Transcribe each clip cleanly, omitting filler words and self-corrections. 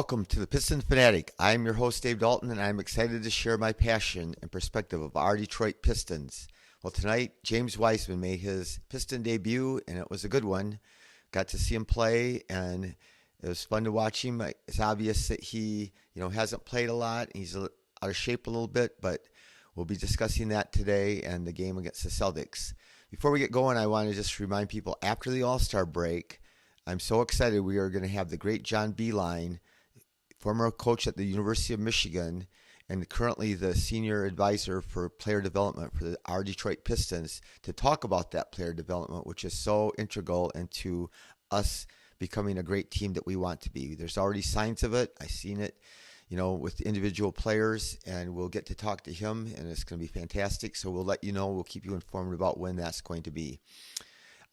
Welcome to the Piston Fanatic. I'm your host, Dave Dalton, and I'm excited to share my passion and perspective of our Detroit Pistons. Well, tonight, James Wiseman made his Piston debut, and it was a good one. Got to see him play, and it was fun to watch him. It's obvious that he, hasn't played a lot. He's out of shape a little bit, but we'll be discussing that today and the game against the Celtics. Before we get going, I want to just remind people, after the All-Star break, I'm so excited we are going to have the great John Beilein, former coach at the University of Michigan and currently the senior advisor for player development for our Detroit Pistons, to talk about that player development, which is so integral into us becoming a great team that we want to be. There's already signs of it. I've seen it, with individual players, and we'll get to talk to him, and it's going to be fantastic. So we'll let you know. We'll keep you informed about when that's going to be.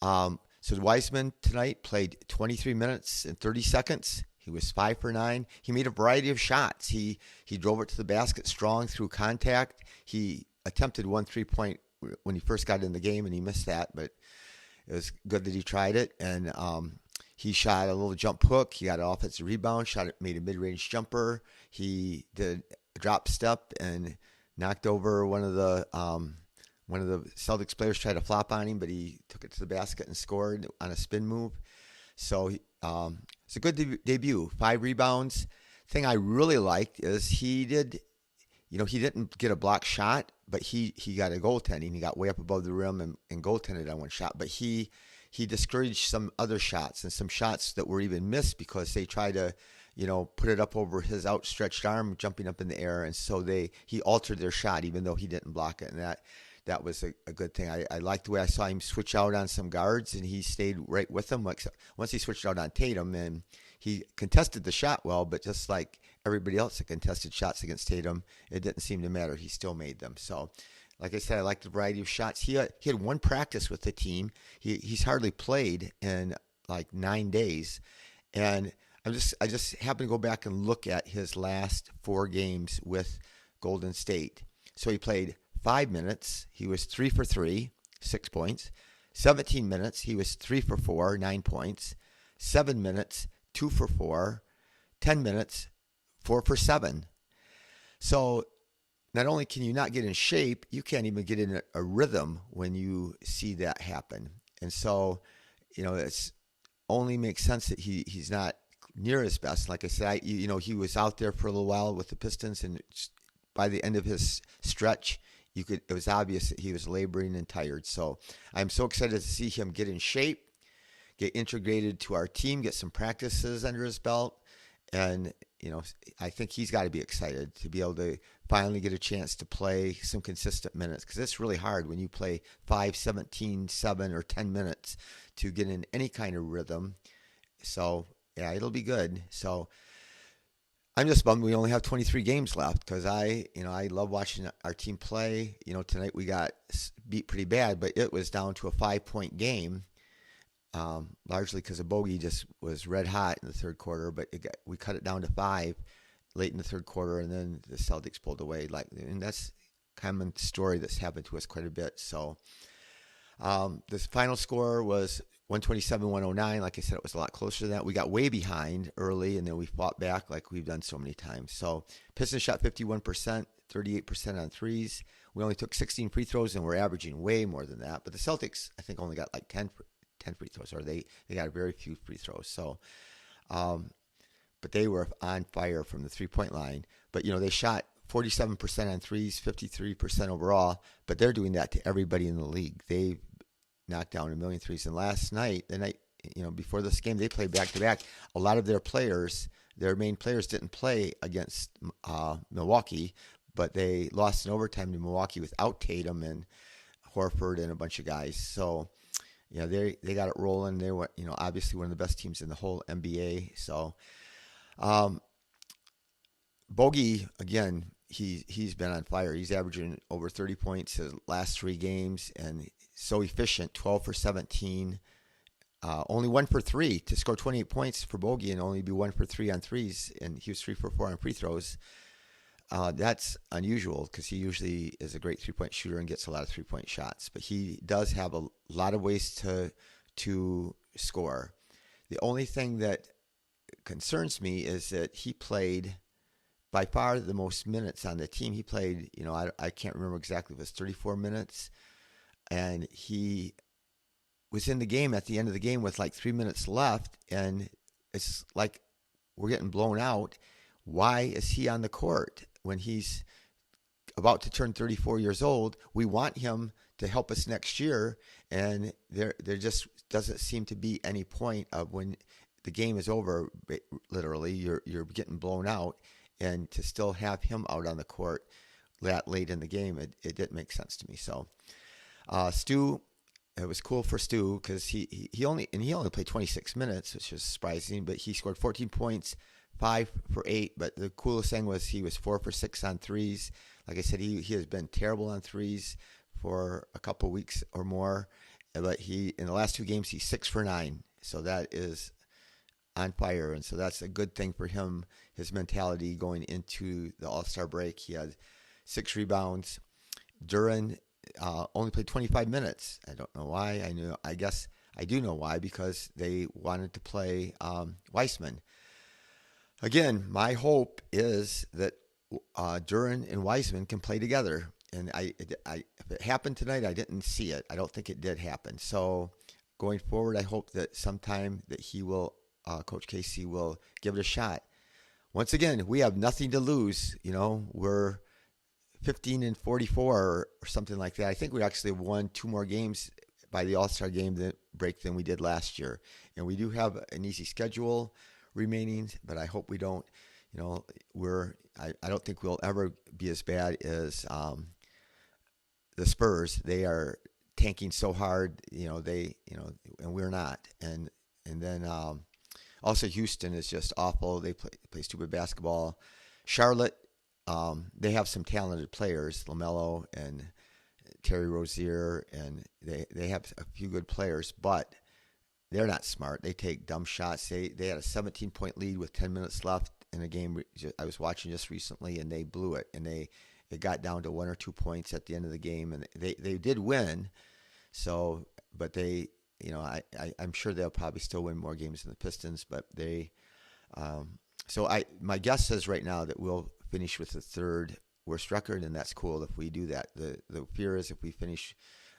So Wiseman tonight played 23 minutes and 30 seconds. He was 5 for 9. He made a variety of shots. He drove it to the basket strong through contact. He attempted one 3-point when he first got in the game, and he missed that, but it was good that he tried it. And he shot a little jump hook. He got an offensive rebound, made a mid-range jumper. He did a drop step and knocked over one of the Celtics players, tried to flop on him, but he took it to the basket and scored on a spin move. So it's a good debut. 5 rebounds. Thing I really liked is he didn't get a block shot, but he got a goaltending. He got way up above the rim and goaltended on one shot. But he discouraged some other shots and some shots that were even missed because they tried to, put it up over his outstretched arm, jumping up in the air, and so he altered their shot even though he didn't block it, and that was a good thing. I liked the way I saw him switch out on some guards, and he stayed right with them. Once he switched out on Tatum, and he contested the shot well, but just like everybody else that contested shots against Tatum, it didn't seem to matter. He still made them. So, like I said, I liked the variety of shots. He had one practice with the team. He's hardly played in like 9 days, and I just happened to go back and look at his last 4 games with Golden State. So he played 5 minutes, he was 3 for 3, 6 points. 17 minutes, he was 3 for 4, 9 points. 7 minutes, 2 for 4. 10 minutes, 4 for 7. So not only can you not get in shape, you can't even get in a rhythm when you see that happen. And so, it's only makes sense that he's not near his best. Like I said, he was out there for a little while with the Pistons, and by the end of his stretch, it was obvious that he was laboring and tired. So I'm so excited to see him get in shape, get integrated to our team, get some practices under his belt. And, I think he's got to be excited to be able to finally get a chance to play some consistent minutes, because it's really hard when you play 5, 17, 7, or 10 minutes to get in any kind of rhythm. So, yeah, it'll be good. So I'm just bummed we only have 23 games left, because I love watching our team play. Tonight we got beat pretty bad, but it was down to a 5-point game, largely because the Bogey just was red hot in the third quarter. But we cut it down to 5 late in the third quarter, and then the Celtics pulled away. And that's a common story that's happened to us quite a bit. So the final score was 127-109. Like I said, it was a lot closer than that. We got way behind early, and then we fought back like we've done so many times. So Pistons shot 51%, 38% on threes. We only took 16 free throws, and we're averaging way more than that. But the Celtics, I think, only got like 10 free throws, or they got very few free throws. So, but they were on fire from the three-point line. But, they shot 47% on threes, 53% overall, but they're doing that to everybody in the league. They knocked down 1 million threes. And last night, before this game, they played back-to-back. A lot of their main players didn't play against Milwaukee, but they lost in overtime to Milwaukee without Tatum and Horford and a bunch of guys. So, they got it rolling. They were, obviously one of the best teams in the whole NBA. So, Bogey, again, he's been on fire. He's averaging over 30 points his last 3 games, and so efficient, 12 for 17, only 1 for 3 to score 28 points for Bogey and only be 1 for 3 on threes, and he was 3 for 4 on free throws. That's unusual because he usually is a great 3-point shooter and gets a lot of 3-point shots, but he does have a lot of ways to score. The only thing that concerns me is that he played by far the most minutes on the team. He played, I can't remember exactly if it was 34 minutes, and he was in the game at the end of the game with like 3 minutes left, and it's like we're getting blown out. Why is he on the court when he's about to turn 34 years old? We want him to help us next year, and there just doesn't seem to be any point of when the game is over, literally, you're getting blown out, and to still have him out on the court that late in the game, it didn't make sense to me. So, Stu, it was cool for Stu because he only played 26 minutes, which is surprising, but he scored 14 points, 5 for 8. But the coolest thing was he was 4 for 6 on threes. Like I said, he has been terrible on threes for a couple weeks or more, but in the last 2 games he's 6 for 9. So that is on fire, and so that's a good thing for him. His mentality going into the All-Star break. He had 6 rebounds. Duran only played 25 minutes. I don't know why. I guess I do know why, because they wanted to play Wiseman. Again, my hope is that Duran and Wiseman can play together. And if it happened tonight, I didn't see it. I don't think it did happen. So going forward, I hope that sometime that he will, Coach Casey will give it a shot. Once again, we have nothing to lose. We're 15-44 or something like that. I think we actually won 2 more games by the All-Star game break than we did last year. And we do have an easy schedule remaining, but I hope we don't. I don't think we'll ever be as bad as the Spurs. They are tanking so hard, and we're not. And then also Houston is just awful. They play stupid basketball. Charlotte, they have some talented players, LaMelo and Terry Rozier, and they have a few good players, but they're not smart. They take dumb shots. They had a 17-point lead with 10 minutes left in a game I was watching just recently, and they blew it. And it got down to 1 or 2 points at the end of the game, and they did win. So, but they, I'm sure they'll probably still win more games than the Pistons, but they. My guess says right now that we'll finish with the 3rd worst record, and that's cool if we do that. The fear is if we finish.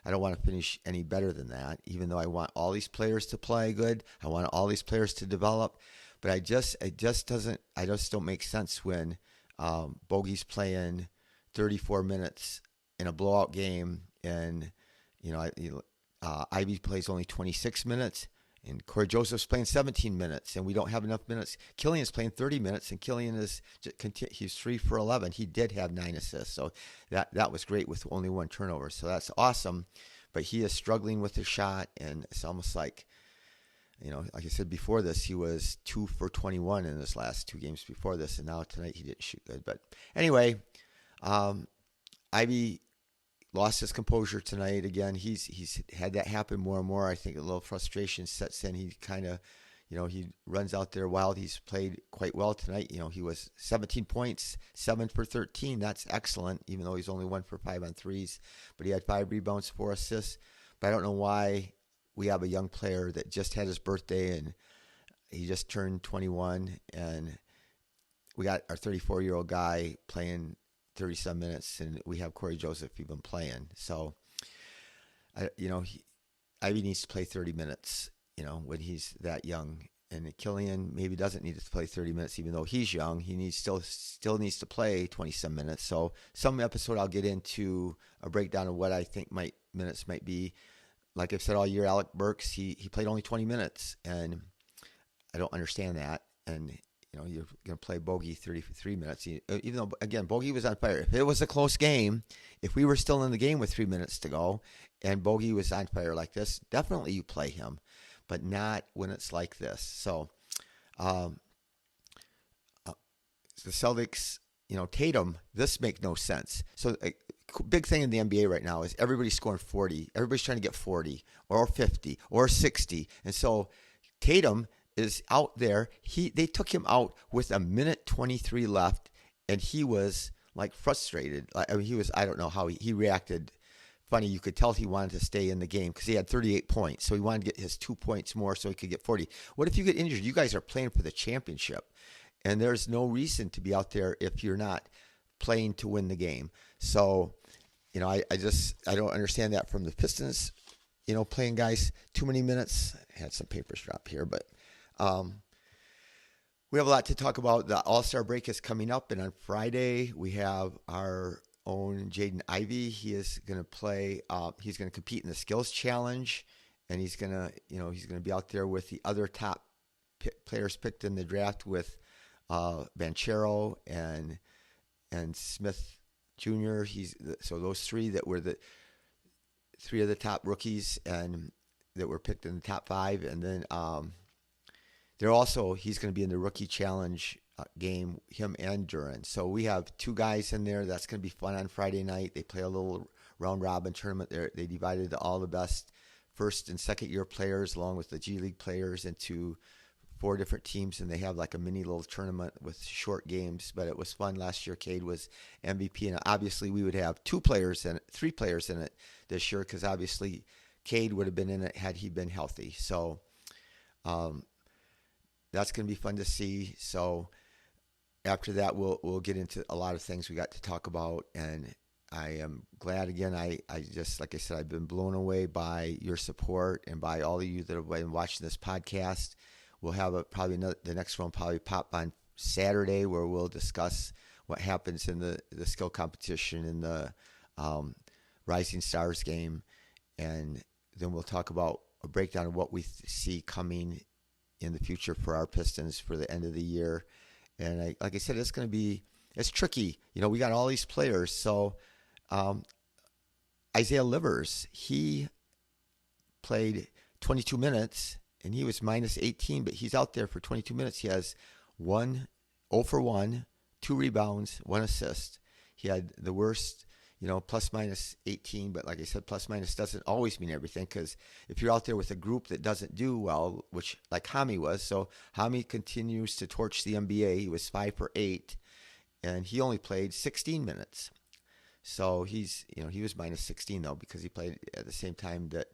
I don't want to finish any better than that, even though I want all these players to play good. I want all these players to develop, but it just don't make sense when Bogey's playing 34 minutes in a blowout game, and Ivy plays only 26 minutes, and Corey Joseph's playing 17 minutes, and we don't have enough minutes. Killian's playing 30 minutes, and Killian he's 3 for 11. He did have 9 assists, so that was great with only 1 turnover. So that's awesome, but he is struggling with his shot, and it's almost like, like I said before this, he was 2 for 21 in his last 2 games before this, and now tonight he didn't shoot good. But anyway, Ivy lost his composure tonight again. He's had that happen more and more. I think a little frustration sets in. He kind of, he runs out there wild. He's played quite well tonight. He was 17 points, 7 for 13. That's excellent, even though he's only 1 for 5 on threes. But he had 5 rebounds, 4 assists. But I don't know why we have a young player that just had his birthday and he just turned 21, and we got our 34-year-old guy playing 30-some minutes, and we have Corey Joseph even playing. So, Ivy needs to play 30 minutes, when he's that young. And Killian maybe doesn't need to play 30 minutes, even though he's young. He still needs to play 20-some minutes. So some episode I'll get into a breakdown of what I think minutes might be. Like I've said all year, Alec Burks, he played only 20 minutes, and I don't understand that. And you're going to play Bogey 33 minutes. Even though, again, Bogey was on fire. If it was a close game, if we were still in the game with 3 minutes to go and Bogey was on fire like this, definitely you play him, but not when it's like this. So the Celtics, Tatum, this makes no sense. So a big thing in the NBA right now is everybody's scoring 40. Everybody's trying to get 40 or 50 or 60. And so Tatum is out there. They took him out with 1:23 left, and he was like frustrated. I mean, I don't know how he reacted funny. You could tell he wanted to stay in the game because he had 38 points. So he wanted to get his 2 points more so he could get 40. What if you get injured? You guys are playing for the championship. And there's no reason to be out there if you're not playing to win the game. So, I don't understand that from the Pistons, playing guys too many minutes. I had some papers drop here, but we have a lot to talk about. The All-Star break is coming up, and on Friday we have our own Jaden Ivey. He is going to play. He's going to compete in the skills challenge, and he's going to be out there with the other top players picked in the draft with Banchero and Smith Jr. So those three that were the three of the top rookies and that were picked in the top 5, and then he's going to be in the rookie challenge game, him and Duran. So we have 2 guys in there. That's going to be fun on Friday night. They play a little round robin tournament there. They divided all the best first and second year players along with the G League players into 4 different teams, and they have like a mini little tournament with short games. But it was fun. Last year Cade was MVP, and obviously we would have 3 players in it this year because obviously Cade would have been in it had he been healthy. So that's going to be fun to see. So after that, we'll get into a lot of things we got to talk about, and I am glad again. I just, like I said, I've been blown away by your support and by all of you that have been watching this podcast. We'll have the next one probably pop on Saturday where we'll discuss what happens in the skill competition in the Rising Stars game, and then we'll talk about a breakdown of what we see coming in the future for our Pistons for the end of the year. And like I said, it's tricky. We got all these players. So Isaiah Livers, he played 22 minutes and he was minus 18, but he's out there for 22 minutes. He has 0 for 1, 2 rebounds, 1 assist. He had the worst, plus minus 18, but like I said, plus minus doesn't always mean everything, because if you're out there with a group that doesn't do well, which like Hami was, so Hami continues to torch the NBA. He was 5 for 8, and he only played 16 minutes. So he was minus 16 though, because he played at the same time that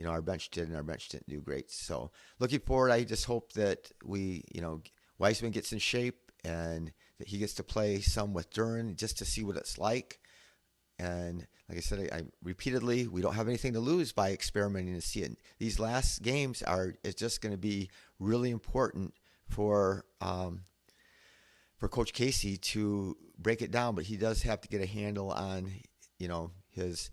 our bench did, and our bench didn't do great. So looking forward, I just hope that Wiseman gets in shape and that he gets to play some with Duran just to see what it's like. And like I said, I repeatedly, we don't have anything to lose by experimenting to see it. These last games is just going to be really important for Coach Casey to break it down, but he does have to get a handle on his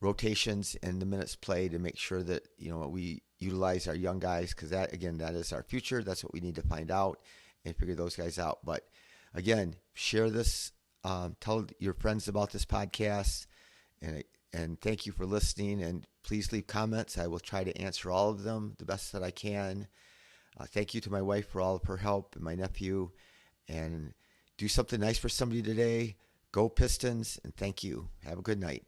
rotations and the minutes played to make sure that we utilize our young guys, because that is our future. That's what we need to find out and figure those guys out. But again, share this. Tell your friends about this podcast, and thank you for listening. And please leave comments. I will try to answer all of them the best that I can. Thank you to my wife for all of her help and my nephew. And do something nice for somebody today. Go Pistons, and thank you. Have a good night.